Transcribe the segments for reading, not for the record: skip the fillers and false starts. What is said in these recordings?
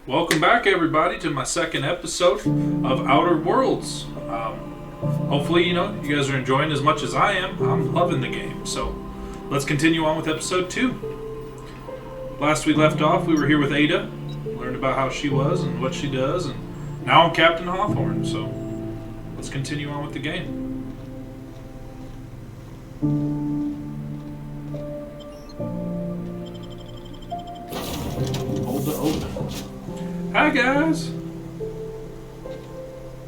Welcome back, everybody, to my second episode of Outer Worlds. Hopefully, you guys are enjoying as much as I am. I'm loving the game. So, let's continue on with episode 2. Last we left off, we were here with Ada. Learned about how she was and what she does, and now I'm Captain Hawthorne. So, let's continue on with the game. Hold the open. Hi, guys.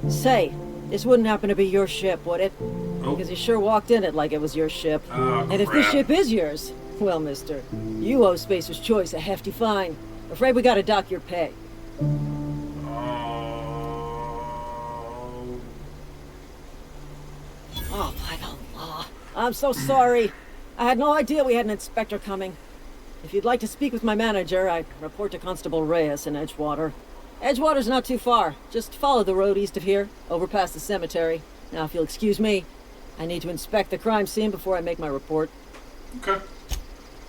Say, this wouldn't happen to be your ship, would it? Oh. Because you sure walked in it like it was your ship. Oh, and if this ship is yours, well, mister, you owe Spacer's Choice a hefty fine. Afraid we gotta dock your pay. Oh, by the law. I'm so sorry. I had no idea we had an inspector coming. If you'd like to speak with my manager, I'd report to Constable Reyes in Edgewater. Edgewater's not too far. Just follow the road east of here, over past the cemetery. Now, if you'll excuse me, I need to inspect the crime scene before I make my report. Okay.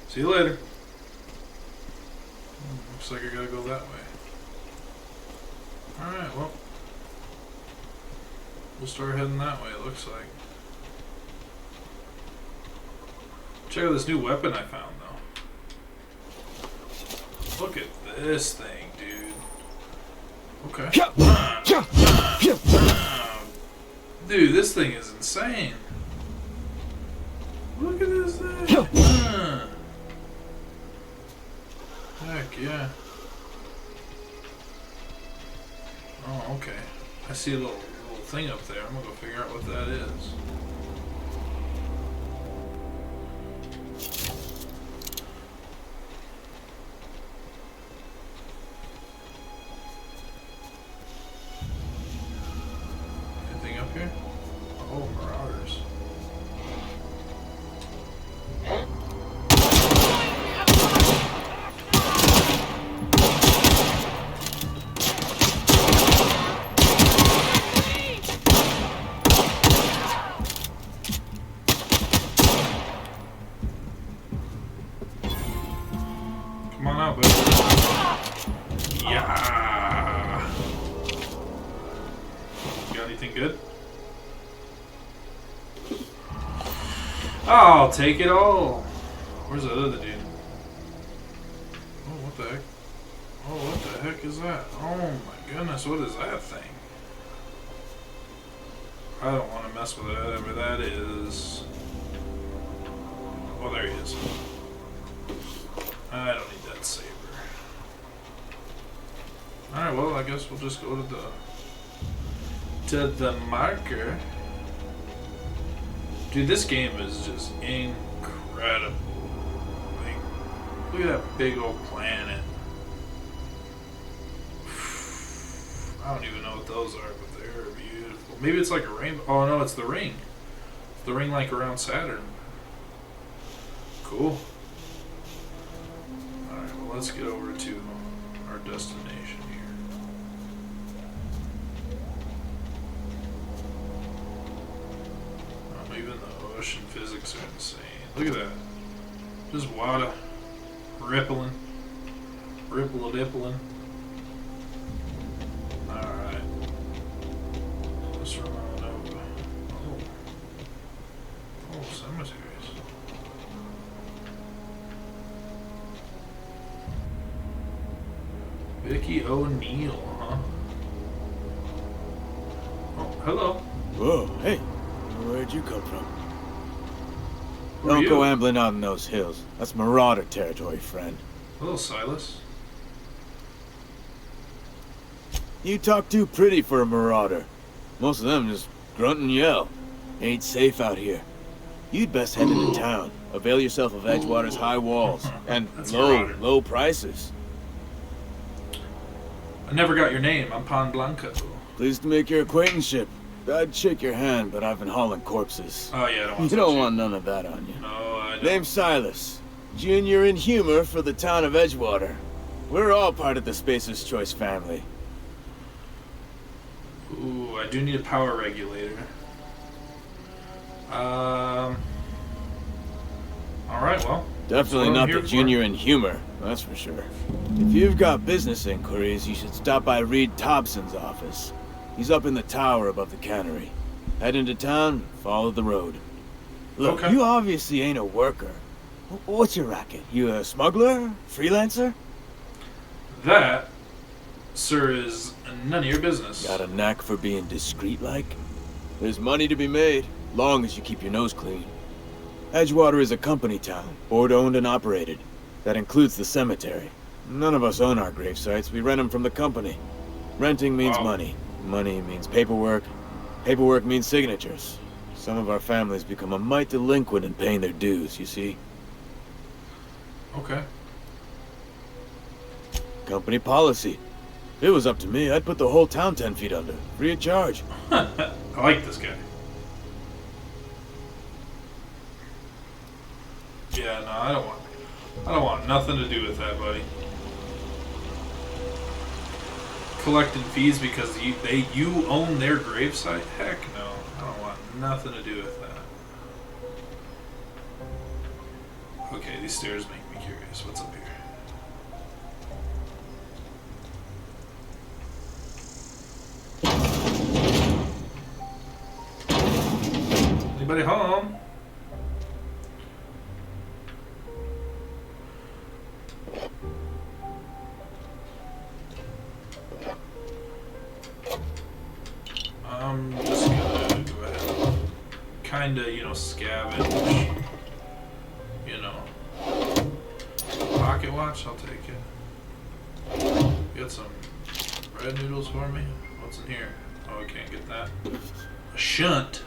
See you later. Looks like I gotta go that way. Alright, well. We'll start heading that way, it looks like. Check out this new weapon I found, though. Look at this thing, dude. Okay. Dude, this thing is insane. Look at this thing. Heck yeah. Oh, okay. I see a little thing up there. I'm gonna go figure out what that is. Anything up here? Oh, marauders. Come on out, buddy. Yeah. Got anything good? I'll take it all. Where's the other dude? Oh, what the heck? Oh, what the heck is that? Oh my goodness, what is that thing? I don't want to mess with whatever that is. Oh, there he is. I don't need that saber. Alright, well, I guess we'll just go to the marker. Dude, this game is just incredible. Like, look at that big old planet. I don't even know what those are, but they're beautiful. Maybe it's like a rainbow. Oh no, it's the ring. It's the ring like around Saturn. Cool. Alright, well, let's get over to our destination here. Even the ocean physics are insane. Look at that. Just water rippling. Ripple-a-dippling. Alright. Let's run on over. Oh, cemeteries. Vicky O'Neill, huh? Oh, hello. Whoa, hey. Where'd you come from? Who are Don't go you? ambling out in those hills. That's marauder territory, friend. Hello, Silas. You talk too pretty for a marauder. Most of them just grunt and yell. Ain't safe out here. You'd best head into town. Avail yourself of Edgewater's high walls. And That's low, marauder. low prices. I never got your name. I'm Pan Blanco. Pleased to make your acquaintanceship. I'd shake your hand, but I've been hauling corpses. Oh yeah, I don't You want to don't touch want none of that on you. No, I don't. Name's Silas. Junior in humor for the town of Edgewater. We're all part of the Spacer's Choice family. Ooh, I do need a power regulator. Alright, well. Definitely I'm not here the for. junior in humor, that's for sure. If you've got business inquiries, you should stop by Reed Thompson's office. He's up in the tower above the cannery. Head into town, follow the road. Look, Okay. you obviously ain't a worker. What's your racket? You a smuggler? Freelancer? That, sir, is none of your business. Got a knack for being discreet-like? There's money to be made, long as you keep your nose clean. Edgewater is a company town, board-owned and operated. That includes the cemetery. None of us own our grave sites, we rent them from the company. Renting means Wow. money. Money means paperwork. Paperwork means signatures. Some of our families become a mite delinquent in paying their dues, you see? Okay. Company policy. If it was up to me, I'd put the whole town 10 feet under, free of charge. I like this guy. Yeah, no, I don't want nothing to do with that, buddy. Collecting fees because you own their gravesite? Heck no. I don't want nothing to do with that. Okay, these stairs make me curious. What's up here? Anybody home? I'm just gonna go ahead and kinda, scavenge. Pocket watch, I'll take it. You got some bread noodles for me? What's in here? Oh, I can't get that. A shunt?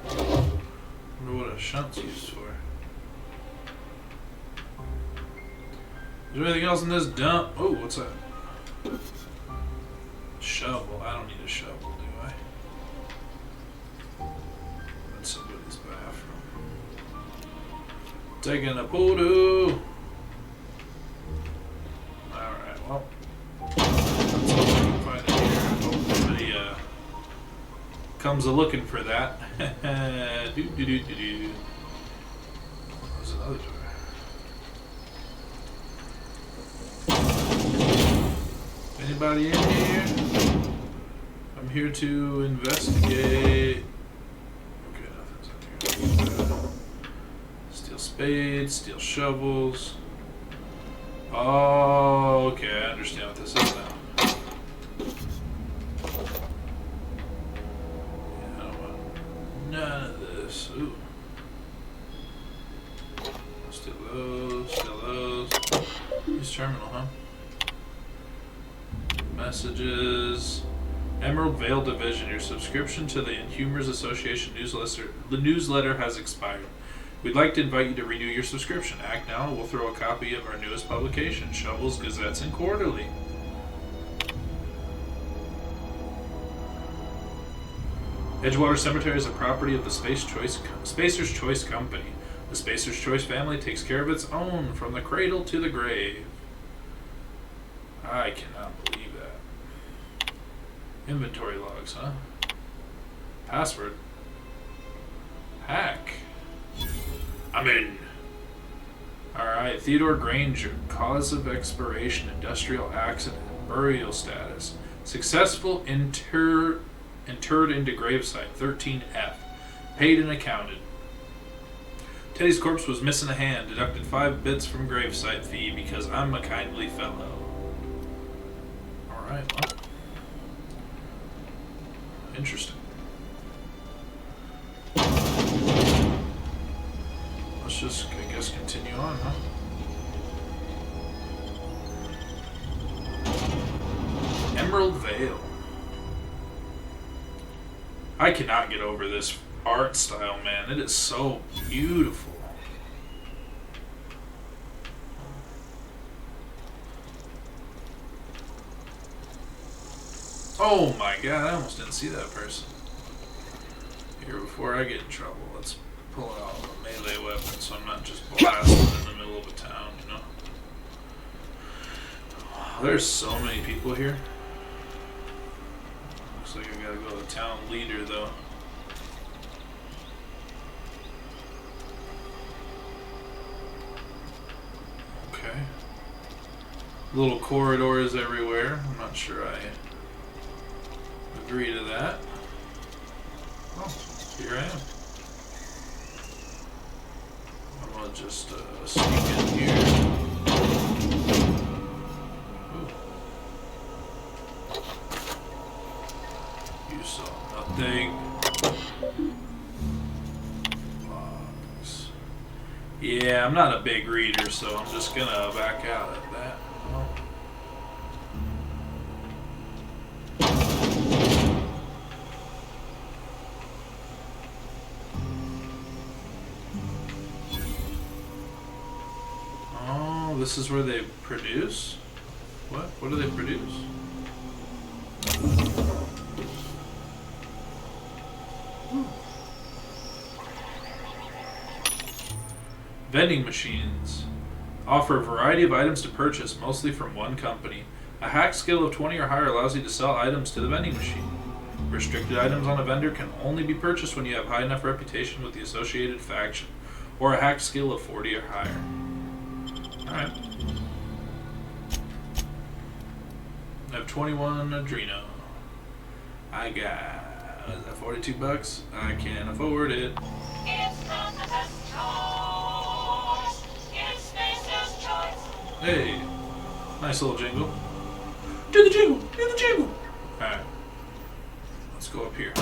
I wonder what a shunt's used for. Is there anything else in this dump? Oh, what's that? Shovel. I don't need a shovel, do I? That's somebody's bathroom. Taking a photo. Alright, well. That's all I can find in here. I hope nobody comes a-looking for that. Do-do-do-do-do. There's another door. Anybody in here? I'm here to investigate. Okay, nothing's in here. Steel spades, steel shovels. Oh, okay, I understand what this is now. Yeah, I don't want none of this. Ooh. Steal those, steal those. Use terminal, huh? Messages. Emerald Vale Division, your subscription to the Inhumers Association newsletter has expired. We'd like to invite you to renew your subscription. Act now, and we'll throw a copy of our newest publication, Shovels, Gazettes, and Quarterly. Edgewater Cemetery is a property of the Spacer's Choice Company. The Spacer's Choice family takes care of its own from the cradle to the grave. I cannot believe that. Inventory logs, huh? Password. Hack. I'm in. Alright, Theodore Granger. Cause of expiration, industrial accident, burial status. Successful interred into gravesite, 13F. Paid and accounted. Teddy's corpse was missing a hand. Deducted 5 bits from gravesite fee because I'm a kindly fellow. Alright, well. Interesting. Let's just, I guess, continue on, huh? Emerald Vale. I cannot get over this art style, man. It is so beautiful. Oh my god, I almost didn't see that person. Here, before I get in trouble, let's pull out a melee weapon so I'm not just blasting in the middle of a town, you know? There's so many people here. Looks like I gotta go to the town leader, though. Little corridors everywhere. I'm not sure I agree to that. Oh, here I am. I'm gonna just sneak in here. Ooh. You saw nothing. Logs. Yeah, I'm not a big reader, so I'm just gonna back out at that. Oh, this is where they produce? What? What do they produce? Vending machines offer a variety of items to purchase, mostly from one company. A hack skill of 20 or higher allows you to sell items to the vending machine. Restricted items on a vendor can only be purchased when you have high enough reputation with the associated faction, or a hack skill of 40 or higher. Alright. I have 21 Adreno. I got, what is that, 42 bucks? I can't afford it. It's not the best choice. It's Spacer's choice. Hey, nice little jingle. Do the jingle! Do the jingle! Alright. Let's go up here.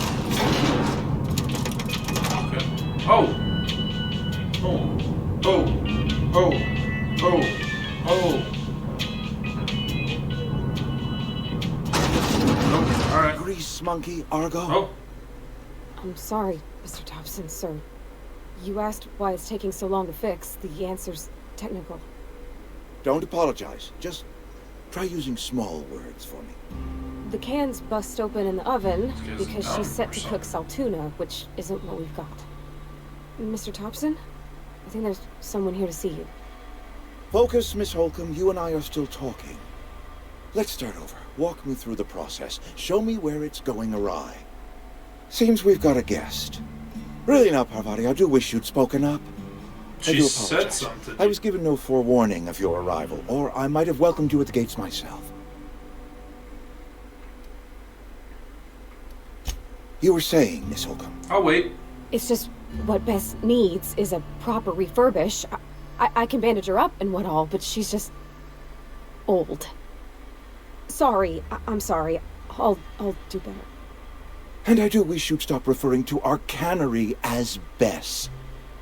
Okay. Oh! Oh! Oh! Oh! Oh! Oh! Oh, alright. Grease monkey, Argo. Oh! I'm sorry, Mr. Thompson, sir. You asked why it's taking so long to fix. The answer's technical. Don't apologize. Just try using small words for me. The can's bust open in the oven Because because dumb she's set or to cook saltuna, which isn't what we've got. Mr. Thompson? I think there's someone here to see you. Focus, Miss Holcomb. You and I are still talking. Let's start over. Walk me through the process. Show me where it's going awry. Seems we've got a guest. Really now, Parvati, I do wish you'd spoken up. I She do said apologize. something. I was given no forewarning of your arrival, or I might have welcomed you at the gates myself. You were saying, Miss Holcomb. I'll wait. It's just what Bess needs is a proper refurbish. I can bandage her up and what all, but she's just old. Sorry, I'm sorry. I'll do better. And I do wish you'd stop referring to our cannery as Bess.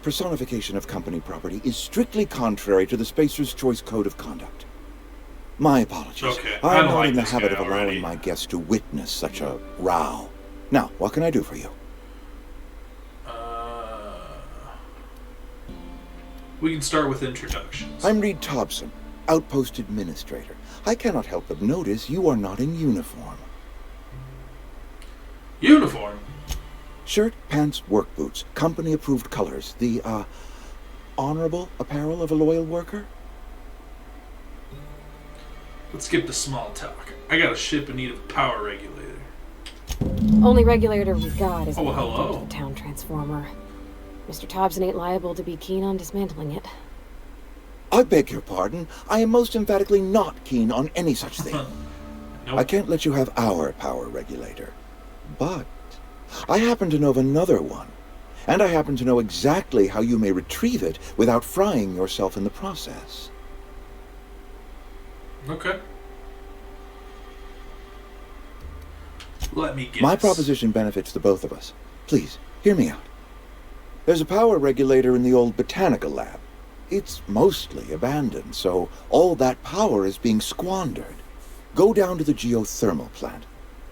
Personification of company property is strictly contrary to the Spacer's Choice Code of Conduct. My apologies. Okay, I I'm don't not like in the this habit guy of allowing already. my guests to witness such a row. Now, what can I do for you? We can start with introductions. I'm Reed Thompson, Outpost Administrator. I cannot help but notice you are not in uniform. Uniform. Shirt, pants, work boots, company-approved colors. The, honorable apparel of a loyal worker? Let's skip the small talk. I got a ship in need of a power regulator. Only regulator we've got is Oh, the hello. town transformer. Mr. Thompson ain't liable to be keen on dismantling it. I beg your pardon. I am most emphatically not keen on any such thing. Nope. I can't let you have our power regulator. But I happen to know of another one. And I happen to know exactly how you may retrieve it without frying yourself in the process. Okay. Let me guess. My proposition benefits the both of us. Please, hear me out. There's a power regulator in the old botanical lab. It's mostly abandoned, so all that power is being squandered. Go down to the geothermal plant.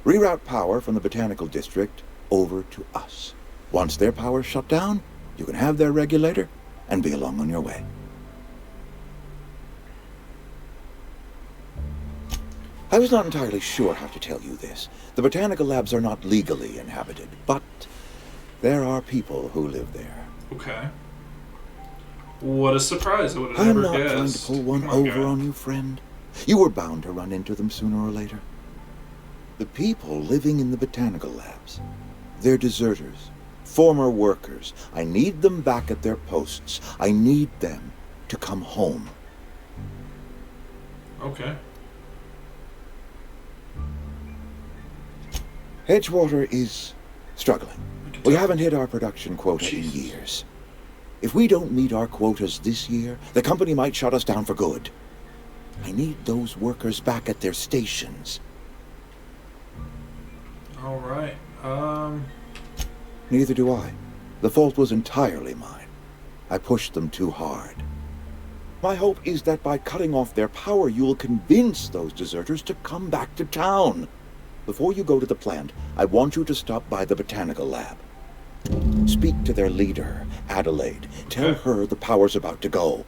Reroute power from the botanical district over to us. Once their power's shut down, you can have their regulator and be along on your way. I was not entirely sure how to tell you this. The botanical labs are not legally inhabited, but there are people who live there. Okay. What a surprise. I would have I'm never not guessed. trying to pull one Come on, over guy. on you, friend. You were bound to run into them sooner or later. The people living in the botanical labs. They're deserters, former workers. I need them back at their posts. I need them to come home. Okay. Edgewater is struggling. We haven't hit our production quota in years. If we don't meet our quotas this year, the company might shut us down for good. I need those workers back at their stations. All right. Neither do I. The fault was entirely mine. I pushed them too hard. My hope is that by cutting off their power, you'll convince those deserters to come back to town. Before you go to the plant, I want you to stop by the botanical lab. Speak to their leader, Adelaide. Tell her the power's about to go,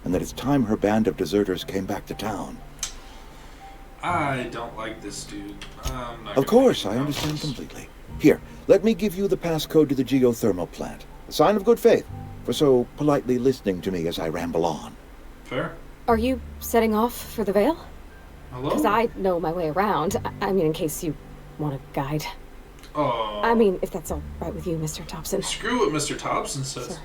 and that it's time her band of deserters came back to town. I don't like this dude. I'm not Of course, I understand completely. Here, let me give you the passcode to the geothermal plant. A sign of good faith for so politely listening to me as I ramble on. Fair. Are you setting off for the Vale? Hello? Because I know my way around. I mean, in case you want a guide. Oh. I mean, if that's all right with you, Mr. Thompson. Screw what Mr. Thompson says. Sure.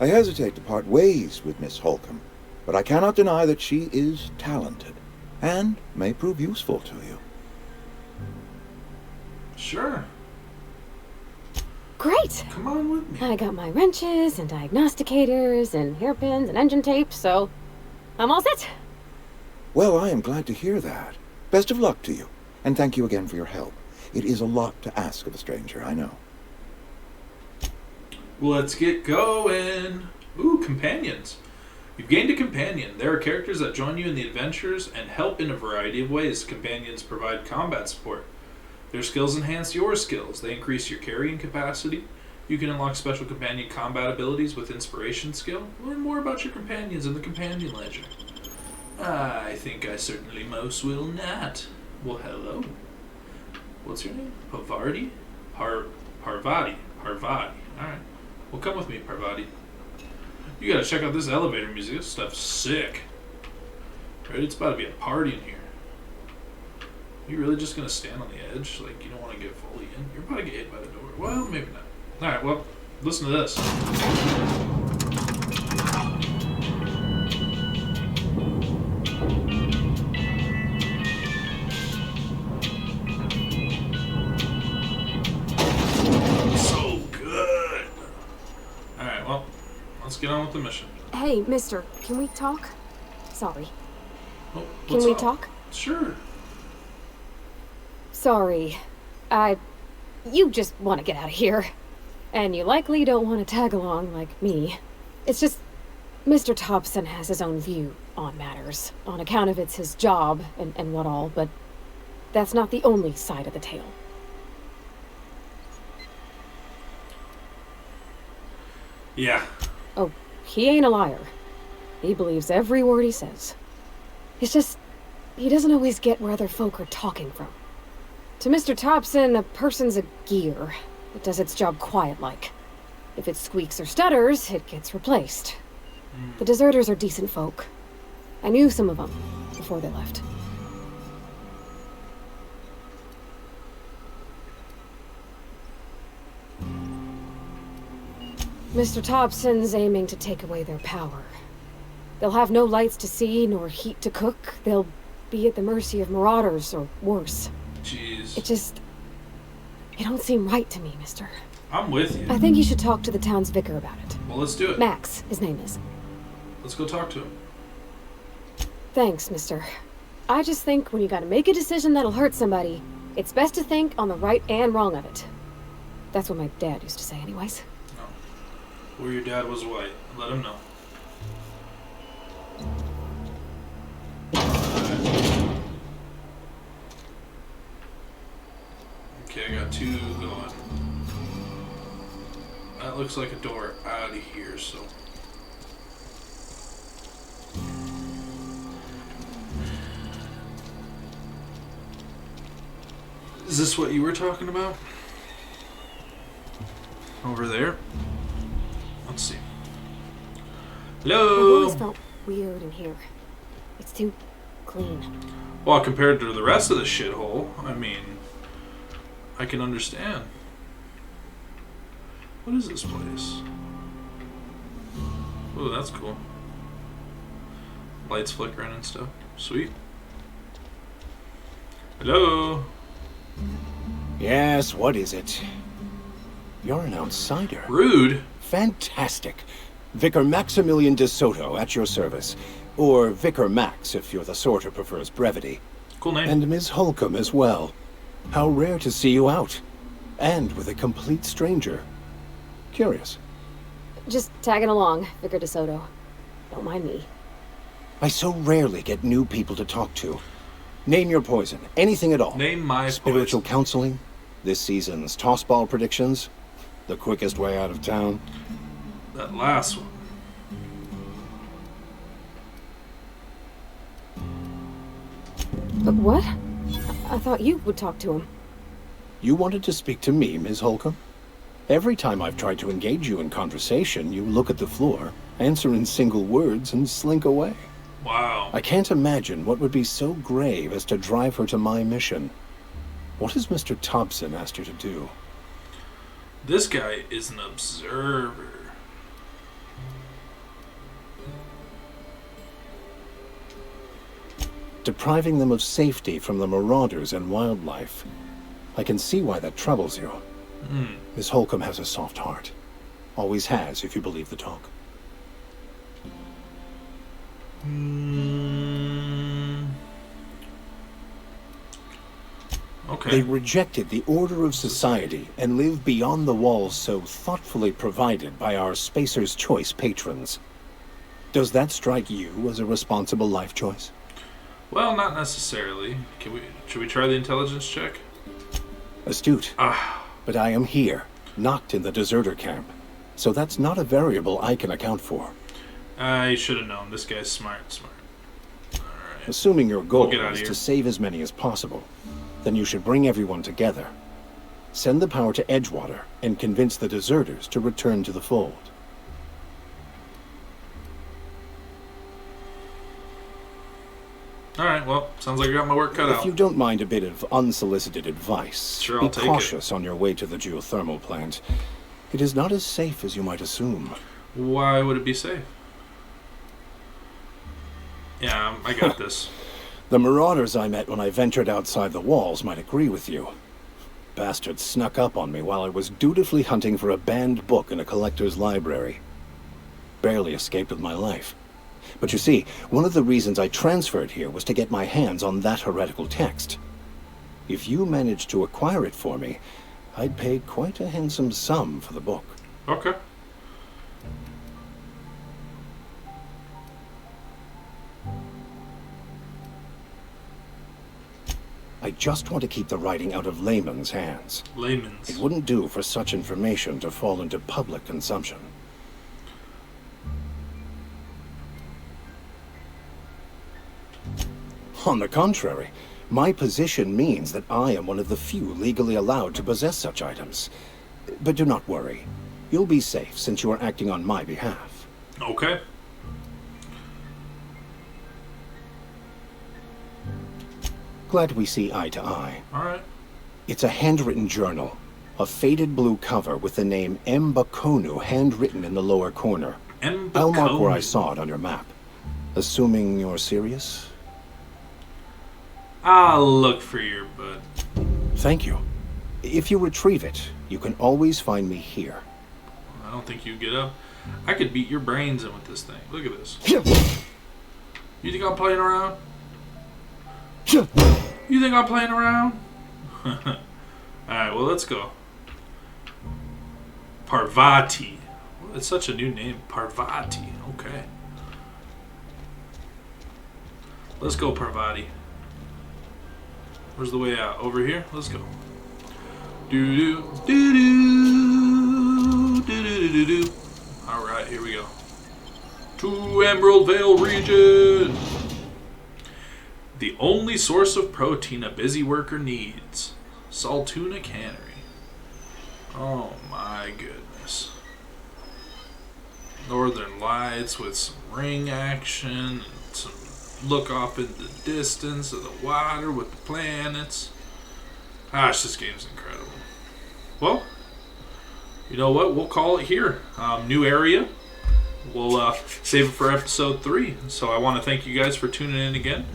I hesitate to part ways with Miss Holcomb, but I cannot deny that she is talented and may prove useful to you. Sure. Great! Come on with me. I got my wrenches and diagnosticators and hairpins and engine tape, so I'm all set. Well, I am glad to hear that. Best of luck to you, and thank you again for your help. It is a lot to ask of a stranger, I know. Let's get going. Ooh, companions. You've gained a companion. There are characters that join you in the adventures and help in a variety of ways. Companions provide combat support. Their skills enhance your skills. They increase your carrying capacity. You can unlock special companion combat abilities with inspiration skill. Learn more about your companions in the companion ledger. I think I certainly most will not. Well, hello. What's your name? Pavardi? Parvati. Alright. Well, come with me, Parvati. You gotta check out this elevator music. This stuff's sick. Right? It's about to be a party in here. You really just gonna stand on the edge? Like, you don't want to get fully in? You're about to get hit by the door. Well, maybe not. Alright, well, listen to this. So good! Alright, well, let's get on with the mission. Hey, mister, can we talk? Sorry. Oh, Can what's we up? talk? Sure. Sorry. You just want to get out of here. And you likely don't want to tag along like me. It's just, Mr. Thompson has his own view on matters, on account of it's his job and what all, but that's not the only side of the tale. Yeah. Oh, he ain't a liar. He believes every word he says. It's just, he doesn't always get where other folk are talking from. To Mr. Thompson, a person's a gear that does its job quiet-like. If it squeaks or stutters, it gets replaced. The deserters are decent folk. I knew some of them before they left. Mr. Thompson's aiming to take away their power. They'll have no lights to see, nor heat to cook. They'll be at the mercy of marauders, or worse. Jeez. It don't seem right to me, mister. I'm with you. I think you should talk to the town's vicar about it. Well, let's do it. Max, his name is. Let's go talk to him. Thanks, mister. I just think when you gotta make a decision that'll hurt somebody, it's best to think on the right and wrong of it. That's what my dad used to say anyways. No. Or your dad was white. Let him know. Okay, I got two going. That looks like a door out of here, so. Is this what you were talking about? Over there? Let's see. I've Hello? always felt weird in here. It's too clean. Well, compared to the rest of the shithole, I mean, I can understand. What is this place? Oh, that's cool. Lights flickering and stuff. Sweet. Hello? Yes, what is it? You're an outsider. Rude. Fantastic. Vicar Maximilian de Soto at your service. Or Vicar Max, if you're the sort who prefers brevity. Cool name. And Ms. Holcomb as well. How rare to see you out. And with a complete stranger. Curious. Just tagging along, Vicar DeSoto. Don't mind me. I so rarely get new people to talk to. Name your poison. Anything at all. Name my Spiritual poison. counseling? This season's tossball predictions? The quickest way out of town? That last one. But what? I thought you would talk to him. You wanted to speak to me, Ms. Holcomb? Every time I've tried to engage you in conversation, you look at the floor, answer in single words, and slink away. Wow. I can't imagine what would be so grave as to drive her to my mission. What has Mr. Thompson asked her to do? This guy is an observer. Depriving them of safety from the marauders and wildlife. I can see why that troubles you. Miss Holcomb has a soft heart. Always has, if you believe the talk. Okay. They rejected the order of society and live beyond the walls so thoughtfully provided by our Spacer's Choice patrons. Does that strike you as a responsible life choice? Well, not necessarily. Should we try the intelligence check? Astute. But I am here, not in the deserter camp. So that's not a variable I can account for. I should have known. This guy's smart. Alright. Assuming your goal We'll get out of is here. to save as many as possible, then you should bring everyone together. Send the power to Edgewater and convince the deserters to return to the fold. Alright, well, sounds like I got my work cut If you out. don't mind a bit of unsolicited advice, Sure, be I'll take it. cautious on your way to the geothermal plant. It is not as safe as you might assume. Why would it be safe? Yeah, I got this. The marauders I met when I ventured outside the walls might agree with you. Bastards snuck up on me while I was dutifully hunting for a banned book in a collector's library. Barely escaped with my life. But you see, one of the reasons I transferred here was to get my hands on that heretical text. If you managed to acquire it for me, I'd pay quite a handsome sum for the book. Okay. I just want to keep the writing out of layman's hands. Layman's. It wouldn't do for such information to fall into public consumption. On the contrary, my position means that I am one of the few legally allowed to possess such items. But do not worry. You'll be safe since you are acting on my behalf. Okay. Glad we see eye to eye. Alright. It's a handwritten journal. A faded blue cover with the name M. Bakonu handwritten in the lower corner. I'll mark where I saw it on your map. Assuming you're serious? I'll look for your bud. Thank you. If you retrieve it, you can always find me here. I don't think you get up. I could beat your brains in with this thing. Look at this. You think I'm playing around? You think I'm playing around? Alright, well, let's go. Parvati. It's such a new name. Parvati. Okay. Let's go, Parvati. Where's the way out? Over here? Let's go. Do do do do do do do do. Alright, here we go. To Emerald Vale region. The only source of protein a busy worker needs. Saltuna Cannery. Oh my goodness. Northern Lights with some ring action and some look off in the distance of the water with the planets. Gosh, this game's incredible. Well, you know what? We'll call it here. New area. We'll save it for episode 3. So I want to thank you guys for tuning in again.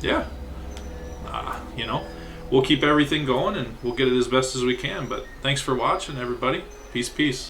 Yeah. You know, we'll keep everything going and we'll get it as best as we can. But thanks for watching, everybody. Peace, peace.